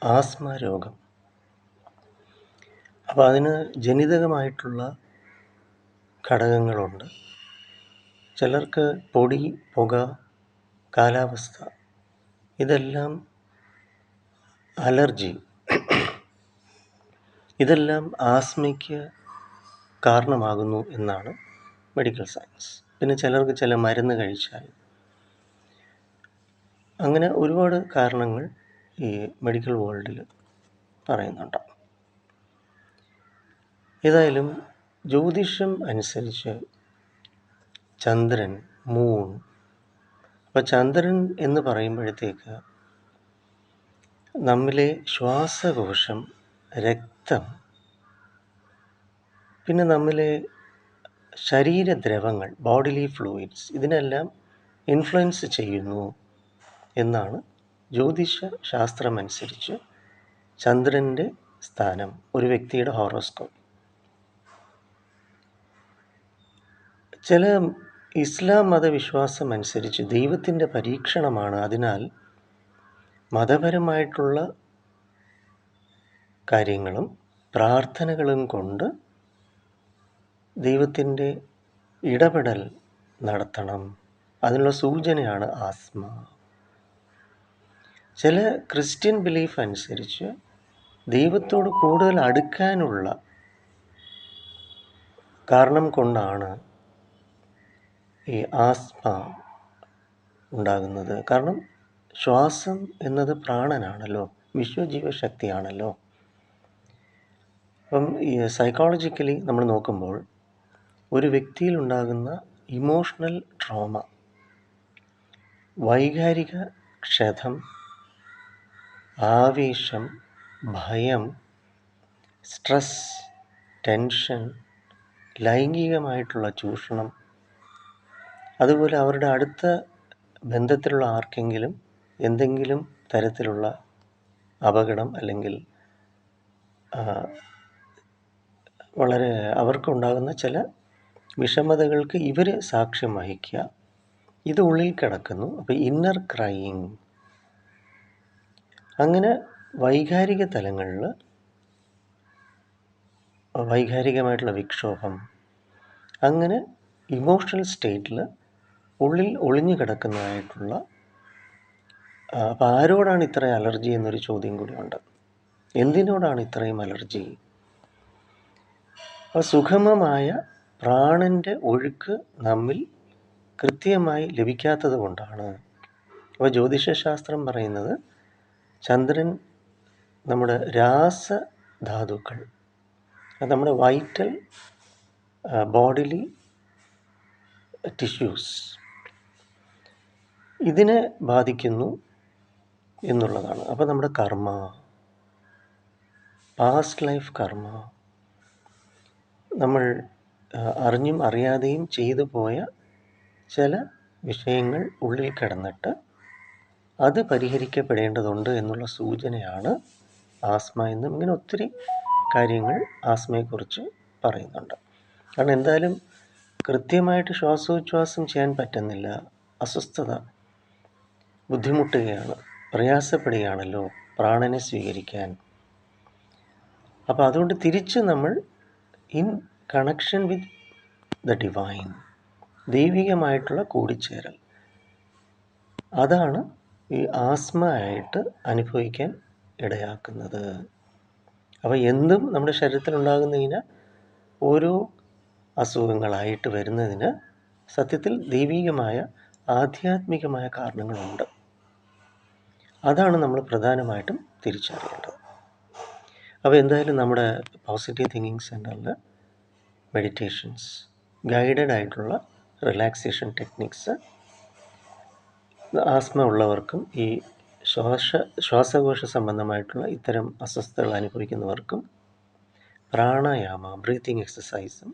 Asthma രോഗം. അപ്പോൾ അതിന് ജനിതകമായിട്ടുള്ള ഘടകങ്ങളുണ്ട്. ചിലർക്ക് പൊടി, പുക, കാലാവസ്ഥ, ഇതെല്ലാം അലർജി, ഇതെല്ലാം ആസ്മയ്ക്ക് കാരണമാകുന്നു എന്നാണ് മെഡിക്കൽ സയൻസ്. പിന്നെ ചിലർക്ക് ചില മരുന്ന് കഴിച്ചാൽ, അങ്ങനെ ഒരുപാട് കാരണങ്ങൾ ഈ മെഡിക്കൽ വേൾഡിൽ പറയുന്നുണ്ട്. ഏതായാലും ജ്യോതിഷം അനുസരിച്ച് ചന്ദ്രൻ, മൂൺ, അപ്പോൾ ചന്ദ്രൻ എന്ന് പറയുമ്പോഴത്തേക്ക് നമ്മിലെ ശ്വാസകോശം, രക്തം, പിന്നെ നമ്മിലെ ശരീരദ്രവങ്ങൾ, ബോഡിലി ഫ്ലൂയിഡ്സ്, ഇതിനെല്ലാം ഇൻഫ്ലുവൻസ് ചെയ്യുന്നു എന്നാണ് ജ്യോതിഷ ശാസ്ത്രമനുസരിച്ച് ചന്ദ്രൻ്റെ സ്ഥാനം, ഒരു വ്യക്തിയുടെ ഹോറോസ്കോപ്പ്. ചില ഇസ്ലാം മതവിശ്വാസം അനുസരിച്ച് ദൈവത്തിൻ്റെ പരീക്ഷണമാണ്. അതിനാൽ മതപരമായിട്ടുള്ള കാര്യങ്ങളും പ്രാർത്ഥനകളും കൊണ്ട് ദൈവത്തിൻ്റെ ഇടപെടൽ നടത്തണം. അതിനുള്ള സൂചനയാണ് ആസ്മ. ചില ക്രിസ്ത്യൻ ബിലീഫ് അനുസരിച്ച് ദൈവത്തോട് കൂടുതൽ അടുക്കാനുള്ള കാരണം കൊണ്ടാണ് ഈ ആസ്മ ഉണ്ടാകുന്നത്. കാരണം ശ്വാസം എന്നത് പ്രാണനാണല്ലോ, വിശ്വജീവശക്തിയാണല്ലോ. അപ്പം ഈ സൈക്കോളജിക്കലി നമ്മൾ നോക്കുമ്പോൾ ഒരു വ്യക്തിയിൽ ഉണ്ടാകുന്ന ഇമോഷണൽ ട്രോമ, വൈകാരിക ക്ഷതം, ആവേശം, ഭയം, സ്ട്രെസ്, ടെൻഷൻ, ലൈംഗികമായിട്ടുള്ള ചൂഷണം, അതുപോലെ അവരുടെ അടുത്ത ബന്ധത്തിലുള്ള ആർക്കെങ്കിലും എന്തെങ്കിലും തരത്തിലുള്ള അപകടം അല്ലെങ്കിൽ വളരെ അവർക്കുണ്ടാകുന്ന ചില വിഷമതകൾക്ക് ഇവർ സാക്ഷ്യം വഹിക്കുക, ഇത് ഉള്ളിൽ കിടക്കുന്നു. അപ്പോൾ ഇന്നർ ക്രൈയിങ്, അങ്ങനെ വൈകാരിക തലങ്ങളിൽ വൈകാരികമായിട്ടുള്ള വിക്ഷോഭം, അങ്ങനെ ഇമോഷണൽ സ്റ്റേറ്റിൽ ഉള്ളിൽ ഒളിഞ്ഞു കിടക്കുന്നതായിട്ടുള്ള. അപ്പോൾ ആരോടാണ് ഇത്ര അലർജി എന്നൊരു ചോദ്യം കൂടിയുണ്ട്. എന്തിനോടാണ് ഇത്രയും അലർജി? അപ്പോൾ സുഗമമായ പ്രാണൻ്റെ ഒഴുക്ക് നമ്മിൽ കൃത്യമായി ലഭിക്കാത്തത് കൊണ്ടാണ്. അപ്പോൾ ജ്യോതിഷശാസ്ത്രം പറയുന്നത് ചന്ദ്രൻ നമ്മുടെ രാസധാതുക്കൾ, അത് നമ്മുടെ വൈറ്റൽ ബോഡിലി ടിഷ്യൂസ്, ഇതിനെ ബാധിക്കുന്നു എന്നുള്ളതാണ്. അപ്പോൾ നമ്മുടെ കർമ്മ, പാസ്റ്റ് ലൈഫ് കർമ്മ, നമ്മൾ അറിഞ്ഞും അറിയാതെയും ചെയ്തു പോയ ചില വിഷയങ്ങൾ ഉള്ളിൽ കിടന്നിട്ട് അത് പരിഹരിക്കപ്പെടേണ്ടതുണ്ട് എന്നുള്ള സൂചനയാണ് ആസ്മ എന്നും. ഇങ്ങനെ ഒത്തിരി കാര്യങ്ങൾ ആസ്മയെക്കുറിച്ച് പറയുന്നുണ്ട്. കാരണം എന്തായാലും കൃത്യമായിട്ട് ശ്വാസോച്ഛ്വാസം ചെയ്യാൻ പറ്റുന്നില്ല, അസ്വസ്ഥത, ബുദ്ധിമുട്ടുകയാണ്, പ്രയാസപ്പെടുകയാണല്ലോ പ്രാണനെ സ്വീകരിക്കാൻ. അപ്പോൾ അതുകൊണ്ട് തിരിച്ച് നമ്മൾ in connection with the divine, ദൈവികമായിട്ടുള്ള കൂടിച്ചേരൽ, അതാണ് ഈ ആസ്മ ആയിട്ട് അനുഭവിക്കാൻ ഇടയാക്കുന്നത്. അപ്പോൾ എന്തും നമ്മുടെ ശരീരത്തിലുണ്ടാകുന്നതിന് ഓരോ അസുഖങ്ങളായിട്ട് വരുന്നതിന് സത്യത്തിൽ ദൈവികമായ ആധ്യാത്മികമായ കാരണങ്ങളുണ്ട്. അതാണ് നമ്മൾ പ്രധാനമായിട്ടും തിരിച്ചറിയേണ്ടത്. അപ്പോൾ എന്തായാലും നമ്മുടെ പോസിറ്റീവ് തിങ്കിങ് സെൻറ്ററിൽ മെഡിറ്റേഷൻസ്, ഗൈഡഡ് ആയിട്ടുള്ള റിലാക്സേഷൻ ടെക്നിക്സ് ആസ്മ ഉള്ളവർക്കും ഈ ശ്വാസകോശ സംബന്ധമായിട്ടുള്ള ഇത്തരം അസ്വസ്ഥതകൾ അനുഭവിക്കുന്നവർക്കും പ്രാണായാമ, ബ്രീത്തിങ് എക്സസൈസും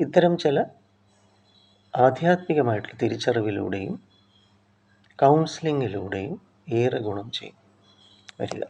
ഇത്തരം ചില ആധ്യാത്മികമായിട്ടുള്ള തിരിച്ചറിവിലൂടെയും കൗൺസിലിങ്ങിലൂടെയും ഏറെ ഗുണം ചെയ്യും. വരിക.